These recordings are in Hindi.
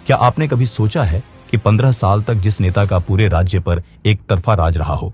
क्या आपने कभी सोचा है कि 15 साल तक जिस नेता का पूरे राज्य पर एक तरफा राज रहा हो,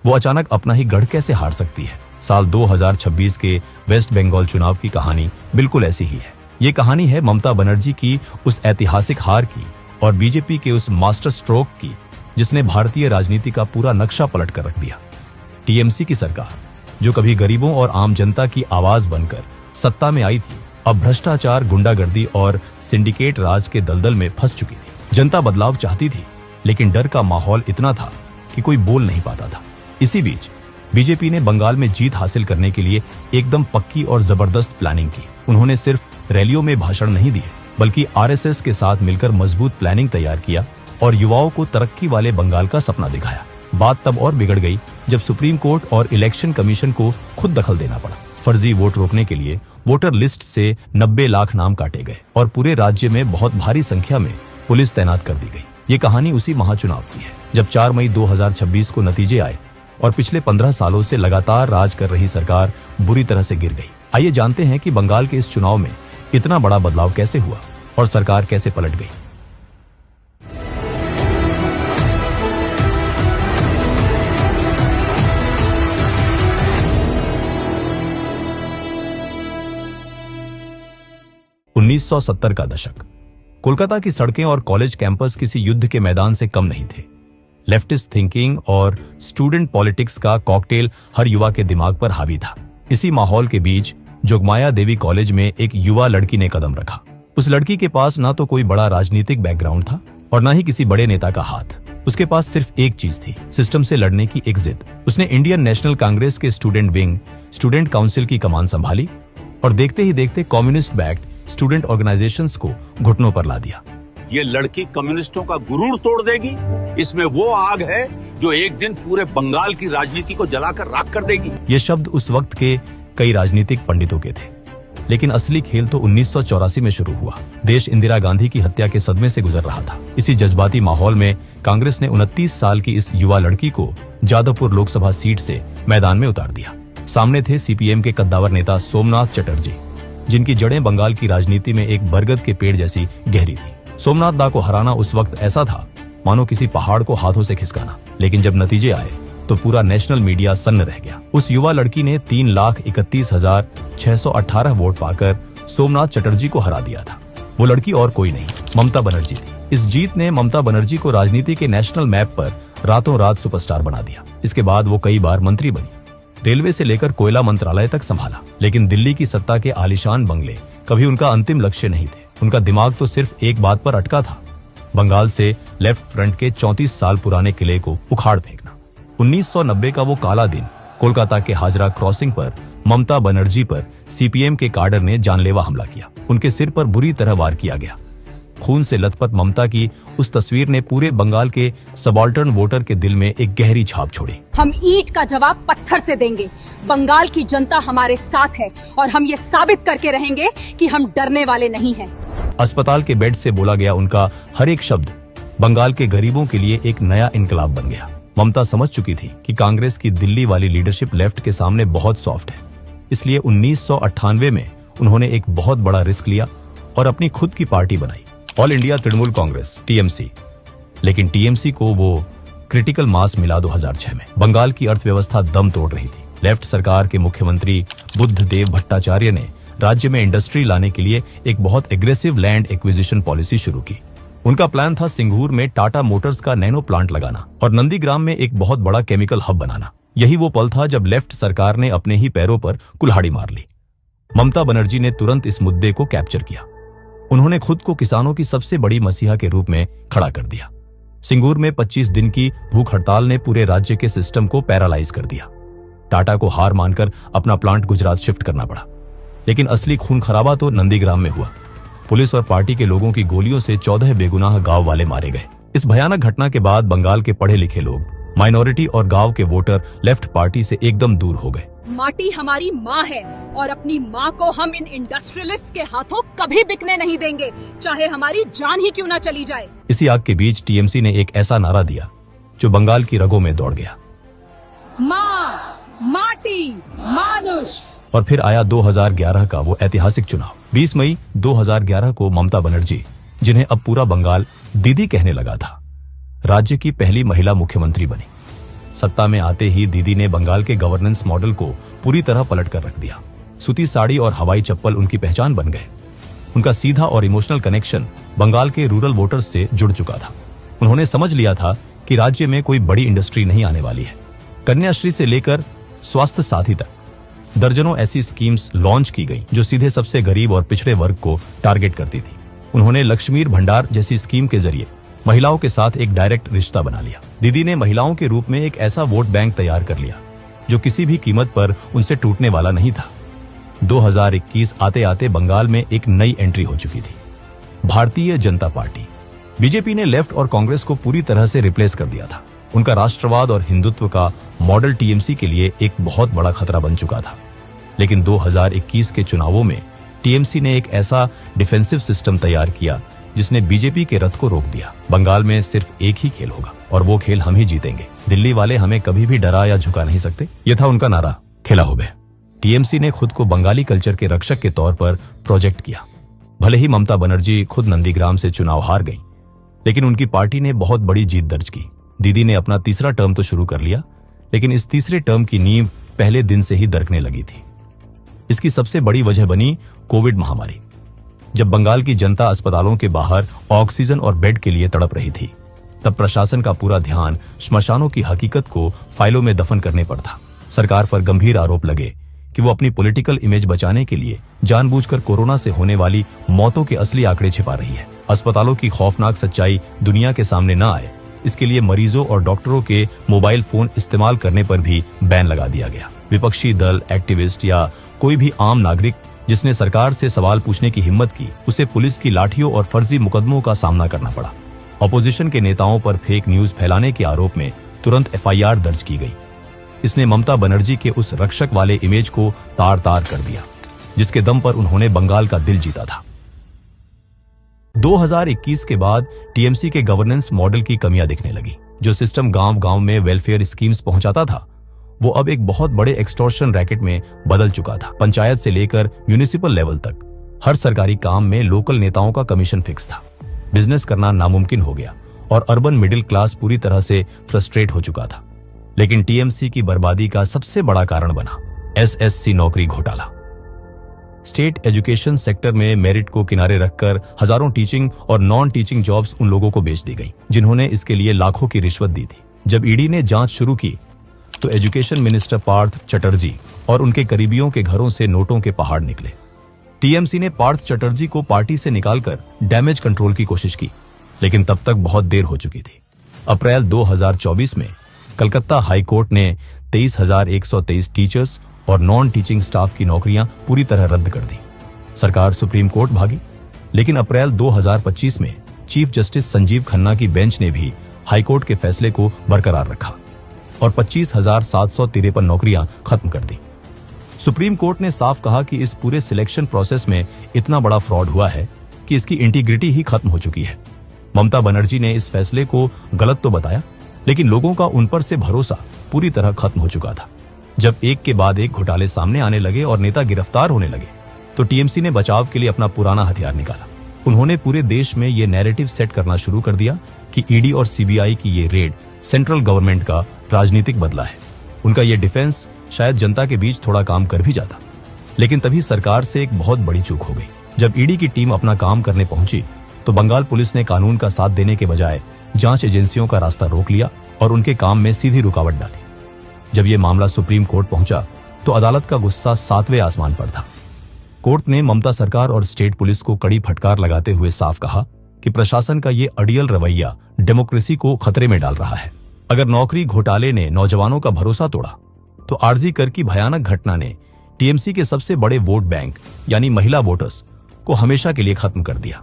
वो अचानक अपना ही गढ़ कैसे हार सकती है? साल 2026 के वेस्ट बंगाल चुनाव की कहानी बिल्कुल ऐसी ही है। ये कहानी है ममता बनर्जी की उस ऐतिहासिक हार की और बीजेपी के उस मास्टर स्ट्रोक की जिसने भारतीय राजनीति का पूरा नक्शा पलट कर रख दिया। टीएमसी की सरकार, जो कभी गरीबों और आम जनता की आवाज बनकर सत्ता में आई थी, अब भ्रष्टाचार, गुंडागर्दी और सिंडिकेट राज के दलदल में फंस चुकी थी। जनता बदलाव चाहती थी, लेकिन डर का माहौल इतना था कि कोई बोल नहीं पाता था। इसी बीच बीजेपी ने बंगाल में जीत हासिल करने के लिए एकदम पक्की और जबरदस्त प्लानिंग की। उन्होंने सिर्फ रैलियों में भाषण नहीं दिए, बल्कि आरएसएस के साथ मिलकर मजबूत प्लानिंग तैयार किया और युवाओं को तरक्की वाले बंगाल का सपना दिखाया। बात तब और बिगड़ गई जब सुप्रीम कोर्ट और इलेक्शन कमीशन को खुद दखल देना पड़ा। फर्जी वोट रोकने के लिए वोटर लिस्ट से 90 लाख नाम काटे गए और पूरे राज्य में बहुत भारी संख्या में पुलिस तैनात कर दी गई। ये कहानी उसी महाचुनाव की है जब 4 मई 2026 को नतीजे आए और पिछले 15 सालों से लगातार राज कर रही सरकार बुरी तरह से गिर गई। आइए जानते हैं कि बंगाल के इस चुनाव में इतना बड़ा बदलाव कैसे हुआ और सरकार कैसे पलट गई। उन्नीस सौ 70 का दशक। कोलकाता की सड़कें और कॉलेज कैंपस किसी युद्ध के मैदान से कम नहीं थे। लेफ्टिस्ट थिंकिंग और स्टूडेंट पॉलिटिक्स का कॉकटेल हर युवा के दिमाग पर हावी था। इसी माहौल के बीच जोगमाया देवी कॉलेज में एक युवा लड़की ने कदम रखा। उस लड़की के पास ना तो कोई बड़ा राजनीतिक बैकग्राउंड था और ना ही किसी बड़े नेता का हाथ। उसके पास सिर्फ एक चीज थी, सिस्टम से लड़ने की एक जिद। उसने इंडियन नेशनल कांग्रेस के स्टूडेंट विंग, स्टूडेंट काउंसिल की कमान संभाली और देखते ही देखते कम्युनिस्ट बैक्ड स्टूडेंट ऑर्गेनाइजेशंस को घुटनों पर ला दिया। ये लड़की कम्युनिस्टों का गुरूर तोड़ देगी। इसमें वो आग है जो एक दिन पूरे बंगाल की राजनीति को जलाकर राख कर देगी। ये शब्द उस वक्त के कई राजनीतिक पंडितों के थे, लेकिन असली खेल तो 1984 में शुरू हुआ। देश इंदिरा गांधी की हत्या के सदमे से गुजर रहा था। इसी जज्बाती माहौल में कांग्रेस ने 29 साल की इस युवा लड़की को जादवपुर लोकसभा सीट से मैदान में उतार दिया। सामने थे सीपीएम के कद्दावर नेता सोमनाथ चटर्जी, जिनकी जड़ें बंगाल की राजनीति में एक बरगद के पेड़ जैसी गहरी थी। सोमनाथ दा को हराना उस वक्त ऐसा था मानो किसी पहाड़ को हाथों से खिसकाना। लेकिन जब नतीजे आए तो पूरा नेशनल मीडिया सन्न रह गया। उस युवा लड़की ने 3,31,618 वोट पाकर सोमनाथ चटर्जी को हरा दिया था। वो लड़की और कोई नहीं, ममता बनर्जी थी। इस जीत ने ममता बनर्जी को राजनीति के नेशनल मैप पर रातों रात सुपरस्टार बना दिया। इसके बाद वो कई बार मंत्री बनी, रेलवे से लेकर कोयला मंत्रालय तक संभाला। लेकिन दिल्ली की सत्ता के आलीशान बंगले कभी उनका अंतिम लक्ष्य नहीं थे। उनका दिमाग तो सिर्फ एक बात पर अटका था, बंगाल से लेफ्ट फ्रंट के 34 साल पुराने किले को उखाड़ फेंकना। 1990 का वो काला दिन, कोलकाता के हाजरा क्रॉसिंग पर ममता बनर्जी पर सीपीएम के काडर ने जानलेवा हमला किया। उनके सिर पर बुरी तरह वार किया गया। खून से लथपथ ममता की उस तस्वीर ने पूरे बंगाल के सबाल्टर्न वोटर के दिल में एक गहरी छाप छोड़ी। हम ईंट का जवाब पत्थर से देंगे। बंगाल की जनता हमारे साथ है और हम ये साबित करके रहेंगे कि हम डरने वाले नहीं हैं। अस्पताल के बेड से बोला गया उनका हर एक शब्द बंगाल के गरीबों के लिए एक नया इनकलाब बन गया। ममता समझ चुकी थी कि कांग्रेस की दिल्ली वाली लीडरशिप लेफ्ट के सामने बहुत सॉफ्ट है। इसलिए 1998 में उन्होंने एक बहुत बड़ा रिस्क लिया और अपनी खुद की पार्टी बनाई, all India Trinamool Congress, TMC. लेकिन टीएमसी को वो क्रिटिकल मास मिला 2006 में। बंगाल की अर्थव्यवस्था दम तोड़ रही थी। लेफ्ट सरकार के मुख्यमंत्री बुद्धदेव भट्टाचार्य ने राज्य में इंडस्ट्री लाने के लिए एक बहुत एग्रेसिव लैंड एक्विजिशन पॉलिसी शुरू की। उनका प्लान था सिंगूर में टाटा मोटर्स का नैनो प्लांट लगाना और नंदीग्राम में एक बहुत बड़ा केमिकल हब बनाना। यही वो पल था जब लेफ्ट सरकार ने अपने ही पैरों पर कुल्हाड़ी मार ली। ममता बनर्जी ने तुरंत इस मुद्दे को कैप्चर किया। उन्होंने खुद को किसानों की सबसे बड़ी मसीहा के रूप में खड़ा कर दिया। सिंगूर में 25 दिन की भूख हड़ताल ने पूरे राज्य के सिस्टम को पैरालाइज कर दिया। टाटा को हार मानकर अपना प्लांट गुजरात शिफ्ट करना पड़ा। लेकिन असली खून खराबा तो नंदीग्राम में हुआ। पुलिस और पार्टी के लोगों की गोलियों से 14 बेगुनाह गांव वाले मारे गए। इस भयानक घटना के बाद बंगाल के पढ़े लिखे लोग, माइनॉरिटी और गांव के वोटर लेफ्ट पार्टी से एकदम दूर हो गए। माटी हमारी माँ है और अपनी माँ को हम इन इंडस्ट्रियलिस्ट के हाथों कभी बिकने नहीं देंगे, चाहे हमारी जान ही क्यों ना चली जाए। इसी आग के बीच टीएमसी ने एक ऐसा नारा दिया जो बंगाल की रगों में दौड़ गया, माँ, माटी, मानुष। और फिर आया 2011 का वो ऐतिहासिक चुनाव। 20 मई 2011 को ममता बनर्जी जिन्हें अब पूरा बंगाल दीदी कहने लगा था। राज्य की पहली महिला मुख्यमंत्री बनी। सत्ता में आते ही दीदी ने बंगाल के गवर्नेंस मॉडल को पूरी तरह पलट कर रख दिया। सूती साड़ी और हवाई चप्पल उनकी पहचान बन गए। उनका सीधा और इमोशनल कनेक्शन बंगाल के रूरल वोटर्स से जुड़ चुका था। उन्होंने समझ लिया था कि राज्य में कोई बड़ी इंडस्ट्री नहीं आने वाली है। कन्याश्री से लेकर स्वास्थ्य साथी तक दर्जनों ऐसी स्कीम्स लॉन्च की गई जो सीधे सबसे गरीब और पिछड़े वर्ग को टारगेट करती थी। उन्होंने लक्ष्मीर भंडार जैसी स्कीम के जरिए महिलाओं के साथ एक डायरेक्ट रिश्ता बना लिया। दीदी ने महिलाओं के रूप में एक ऐसा वोट बैंक तैयार कर लिया जो किसी भी कीमत पर उनसे टूटने वाला नहीं था। 2021 आते आते बंगाल में एक नई एंट्री हो चुकी थी, भारतीय जनता पार्टी। बीजेपी ने लेफ्ट और कांग्रेस को पूरी तरह से रिप्लेस कर दिया था। उनका राष्ट्रवाद और हिंदुत्व का मॉडल टीएमसी के लिए एक बहुत बड़ा खतरा बन चुका था। लेकिन 2021 के चुनावों में टीएमसी ने एक ऐसा डिफेंसिव सिस्टम तैयार किया जिसने बीजेपी के रथ को रोक दिया। बंगाल में सिर्फ एक ही खेल होगा और वो खेल हम ही जीतेंगे। दिल्ली वाले हमें कभी भी डरा या झुका नहीं सकते, यह था उनका नारा, खेला हो बे। टीएमसी ने खुद को बंगाली कल्चर के रक्षक के तौर पर प्रोजेक्ट किया। भले ही ममता बनर्जी खुद नंदीग्राम से चुनाव हार गई, लेकिन उनकी पार्टी ने बहुत बड़ी जीत दर्ज की। दीदी ने अपना तीसरा टर्म तो शुरू कर लिया, लेकिन इस तीसरे टर्म की नींव पहले दिन से ही दरकने लगी थी। इसकी सबसे बड़ी वजह बनी कोविड महामारी। जब बंगाल की जनता अस्पतालों के बाहर ऑक्सीजन और बेड के लिए तड़प रही थी, तब प्रशासन का पूरा ध्यान श्मशानों की हकीकत को फाइलों में दफन करने पर था। सरकार पर गंभीर आरोप लगे कि वो अपनी पॉलिटिकल इमेज बचाने के लिए जानबूझकर कोरोना से होने वाली मौतों के असली आंकड़े छिपा रही है। अस्पतालों की खौफनाक सच्चाई दुनिया के सामने न आए, इसके लिए मरीजों और डॉक्टरों के मोबाइल फोन इस्तेमाल करने पर भी बैन लगा दिया गया। विपक्षी दल, एक्टिविस्ट या कोई भी आम नागरिक जिसने सरकार से सवाल पूछने की हिम्मत की, उसे पुलिस की लाठियों और फर्जी मुकदमों का सामना करना पड़ा। ऑपोजिशन के नेताओं पर फेक न्यूज फैलाने के आरोप में तुरंत एफआईआर दर्ज की गई। इसने ममता बनर्जी के उस रक्षक वाले इमेज को तार तार कर दिया, जिसके दम पर उन्होंने बंगाल का दिल जीता था। 2021 के बाद टीएमसी के गवर्नेंस मॉडल की कमियां दिखने लगी। जो सिस्टम गांव-गांव में वेलफेयर स्कीम्स पहुंचाता था, वो अब एक बहुत बड़े एक्सटॉर्शन रैकेट में बदल चुका था। पंचायत से लेकर म्यूनिसिपल लेवल तक हर सरकारी काम में लोकल नेताओं का कमीशन फिक्स था। बिजनेस करना नामुमकिन हो गया और अर्बन मिडिल क्लास पूरी तरह से फ्रस्ट्रेट हो चुका था। लेकिन टीएमसी की बर्बादी का सबसे बड़ा कारण बना एसएससी नौकरी घोटाला। स्टेट एजुकेशन सेक्टर में मेरिट को किनारे रखकर हजारों टीचिंग और नॉन टीचिंग जॉब्स उन लोगों को बेच दी गई जिन्होंने इसके लिए लाखों की रिश्वत दी थी। जब ईडी ने जांच शुरू की तो एजुकेशन मिनिस्टर पार्थ चटर्जी और उनके करीबियों के घरों से नोटों के पहाड़ निकले। टीएमसी ने पार्थ चटर्जी को पार्टी से निकालकर डैमेज कंट्रोल की कोशिश की, लेकिन तब तक बहुत देर हो चुकी थी। अप्रैल 2024 में कलकत्ता हाई कोर्ट ने 23,123 टीचर्स और नॉन टीचिंग स्टाफ की नौकरियां पूरी तरह रद्द कर दी। सरकार सुप्रीम कोर्ट भागी, लेकिन अप्रैल 2025 में चीफ जस्टिस संजीव खन्ना की बेंच ने भी हाईकोर्ट के फैसले को बरकरार रखा और 25,753 नौकरियां खत्म कर दी। सुप्रीम कोर्ट ने साफ कहा कि इस पूरे सिलेक्शन प्रोसेस में इतना बड़ा फ्रॉड हुआ है कि इसकी इंटीग्रिटी ही खत्म हो चुकी है। ममता बनर्जी ने इस फैसले को गलत तो बताया, लेकिन लोगों का उन पर से भरोसा पूरी तरह खत्म हो चुका था। जब एक के बाद एक घोटाले सामने आने लगे और नेता गिरफ्तार होने लगे, तो टीएमसी ने बचाव के लिए अपना पुराना हथियार निकाला। उन्होंने पूरे देश में ये नैरेटिव सेट करना शुरू कर दिया कि ईडी और सीबीआई की ये रेड सेंट्रल गवर्नमेंट का राजनीतिक बदला है। उनका ये डिफेंस शायद जनता के बीच थोड़ा काम कर भी जाता, लेकिन तभी सरकार से एक बहुत बड़ी चूक हो गई। जब ईडी की टीम अपना काम करने पहुंची, तो बंगाल पुलिस ने कानून का साथ देने के बजाय जांच एजेंसियों का रास्ता रोक लिया और उनके काम में सीधी रुकावट डाली। जब यह मामला सुप्रीम कोर्ट पहुंचा, तो अदालत का गुस्सा 7वें आसमान पर था। कोर्ट ने ममता सरकार और स्टेट पुलिस को कड़ी फटकार लगाते हुए साफ कहा कि प्रशासन का ये अड़ियल रवैया डेमोक्रेसी को खतरे में डाल रहा है। अगर नौकरी घोटाले ने नौजवानों का भरोसा तोड़ा, तो आरजी कर की भयानक घटना ने टीएमसी के सबसे बड़े वोट बैंक यानी महिला वोटर्स को हमेशा के लिए खत्म कर दिया।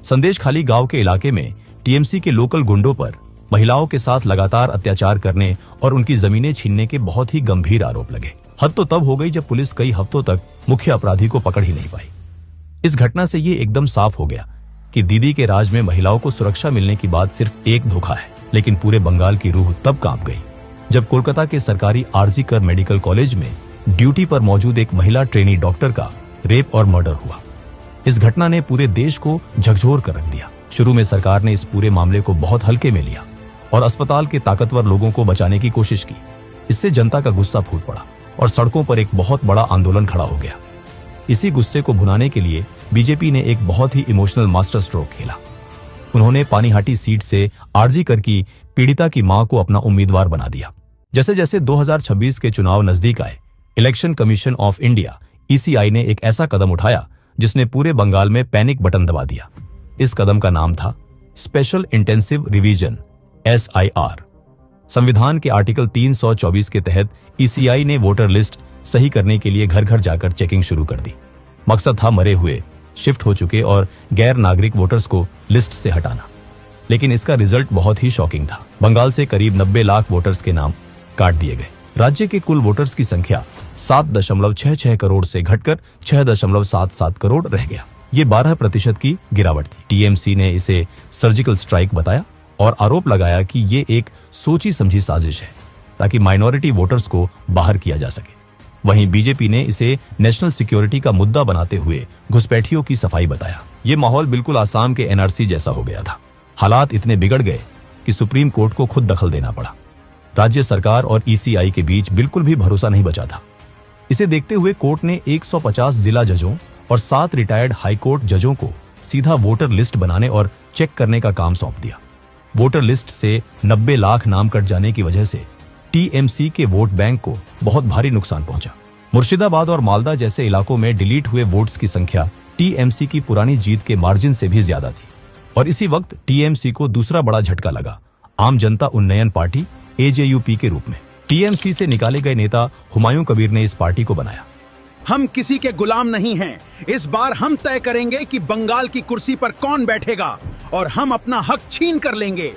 संदेशखाली गांव के इलाके में टीएमसी के लोकल गुंडों पर महिलाओं के साथ लगातार अत्याचार करने और उनकी जमीनें छीनने के बहुत ही गंभीर आरोप लगे। हद तो तब हो गई जब पुलिस कई हफ्तों तक मुख्य अपराधी को पकड़ ही नहीं पाई। इस घटना से ये एकदम साफ हो गया कि दीदी के राज में महिलाओं को सुरक्षा मिलने की बात सिर्फ एक धोखा है। लेकिन पूरे बंगाल की रूह तब कांप गई जब कोलकाता के सरकारी आरजी कर मेडिकल कॉलेज में ड्यूटी पर मौजूद एक महिला ट्रेनी डॉक्टर का रेप और मर्डर हुआ। इस घटना ने पूरे देश को झकझोर कर रख दिया। शुरू में सरकार ने इस पूरे मामले को बहुत हल्के में लिया और अस्पताल के ताकतवर लोगों को बचाने की कोशिश की। इससे जनता का गुस्सा फूट पड़ा और सड़कों पर एक बहुत बड़ा आंदोलन खड़ा हो गया। इसी गुस्से को भुनाने के लिए बीजेपी ने एक बहुत ही इमोशनल मास्टर स्ट्रोक खेला। उन्होंने पानीहाटी सीट से आरजी करके पीड़िता की मां को अपना उम्मीदवार बना दिया। जैसे जैसे 2026 के चुनाव नजदीक आए, election commission of India (ECI) ने एक ऐसा कदम उठाया जिसने पूरे बंगाल में पैनिक बटन दबा दिया। इस कदम का नाम था स्पेशल इंटेंसिव रिवीजन (SIR). संविधान के आर्टिकल 324 के तहत ECI ने वोटर लिस्ट सही करने के लिए घर घर जाकर चेकिंग शुरू कर दी। मकसद था मरे हुए, शिफ्ट हो चुके और गैर नागरिक वोटर्स को लिस्ट से हटाना। लेकिन इसका रिजल्ट बहुत ही शॉकिंग था। बंगाल से करीब 90 लाख वोटर्स के नाम काट दिए गए। राज्य के कुल वोटर्स की संख्या 7.66 करोड़ से घटकर 6.77 करोड़ रह गया। ये 12% की गिरावट थी। TMC ने इसे सर्जिकल स्ट्राइक बताया और आरोप लगाया कि ये एक सोची समझी साजिश है ताकि माइनॉरिटी वोटर्स को बाहर किया जा सके। वहीं बीजेपी ने इसे नेशनल सिक्योरिटी का मुद्दा बनाते हुए घुसपैठियों की सफाई बताया। ये माहौल बिल्कुल आसाम के NRC जैसा हो गया था। हालात इतने बिगड़ गए कि सुप्रीम कोर्ट को खुद दखल देना पड़ा। राज्य सरकार और ECI के बीच बिल्कुल भी भरोसा नहीं बचा था। इसे देखते हुए कोर्ट ने 150 जिला जजों और 7 रिटायर्ड हाईकोर्ट जजों को सीधा वोटर लिस्ट बनाने और चेक करने का काम सौंप दिया। वोटर लिस्ट से 90 लाख नाम कट जाने की वजह से TMC के वोट बैंक को बहुत भारी नुकसान पहुंचा। मुर्शिदाबाद और मालदा जैसे इलाकों में डिलीट हुए वोट्स की संख्या TMC की पुरानी जीत के मार्जिन से भी ज्यादा थी। और इसी वक्त TMC को दूसरा बड़ा झटका लगा, आम जनता उन्नयन पार्टी AJUP के रूप में। TMC से निकाले गए नेता हुमायूं कबीर ने इस पार्टी को बनाया। हम किसी के गुलाम नहीं हैं। इस बार हम तय करेंगे कि बंगाल की कुर्सी पर कौन बैठेगा और हम अपना हक छीन कर लेंगे।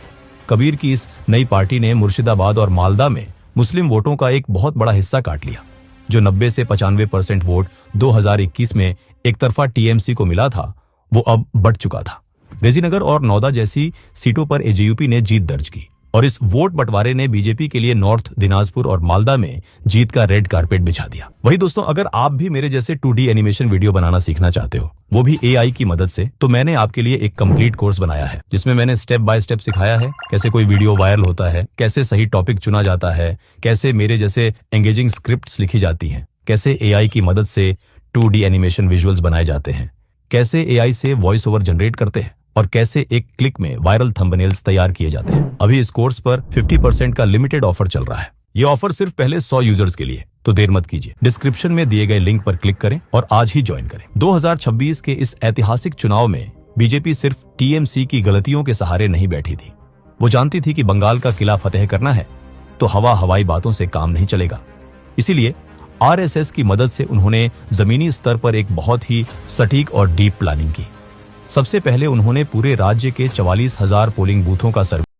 कबीर की इस नई पार्टी ने मुर्शिदाबाद और मालदा में मुस्लिम वोटों का एक बहुत बड़ा हिस्सा काट लिया। जो 90 से 95% वोट 2021 में एक तरफा TMC को मिला था, वो अब बढ़ चुका था। रेजीनगर और नौदा जैसी सीटों पर AJUP ने जीत दर्ज की और इस वोट बंटवारे ने बीजेपी के लिए नॉर्थ दिनाजपुर और मालदा में जीत का रेड कारपेट बिछा दिया। वही दोस्तों, अगर आप भी मेरे जैसे 2D एनिमेशन वीडियो बनाना सीखना चाहते हो, वो भी AI की मदद से, तो मैंने आपके लिए एक कंप्लीट कोर्स बनाया है जिसमें मैंने स्टेप बाय स्टेप सिखाया है कैसे कोई वीडियो वायरल होता है, कैसे सही टॉपिक चुना जाता है, कैसे मेरे जैसे एंगेजिंग स्क्रिप्ट्स लिखी जाती हैं, कैसे AI की मदद से 2D एनिमेशन विजुअल्स बनाए जाते हैं, कैसे AI से वॉइस ओवर जनरेट करते हैं और कैसे एक क्लिक में वायरल थंबनेल्स तैयार किए जाते हैं। अभी इस कोर्स पर 50% का लिमिटेड ऑफर चल रहा है। ये ऑफर सिर्फ पहले 100 यूजर्स के लिए, तो देर मत कीजिए। डिस्क्रिप्शन में दिए गए लिंक पर क्लिक करें और आज ही ज्वाइन करें। 2026 के इस ऐतिहासिक चुनाव में बीजेपी सिर्फ TMC की गलतियों के सहारे नहीं बैठी थी। वो जानती थी कि बंगाल का किला फतेह करना है तो हवाई बातों से काम नहीं चलेगा। इसीलिए RSS की मदद से उन्होंने जमीनी स्तर पर एक बहुत ही सटीक और डीप प्लानिंग की। सबसे पहले उन्होंने पूरे राज्य के 44,000 पोलिंग बूथों का सर्वे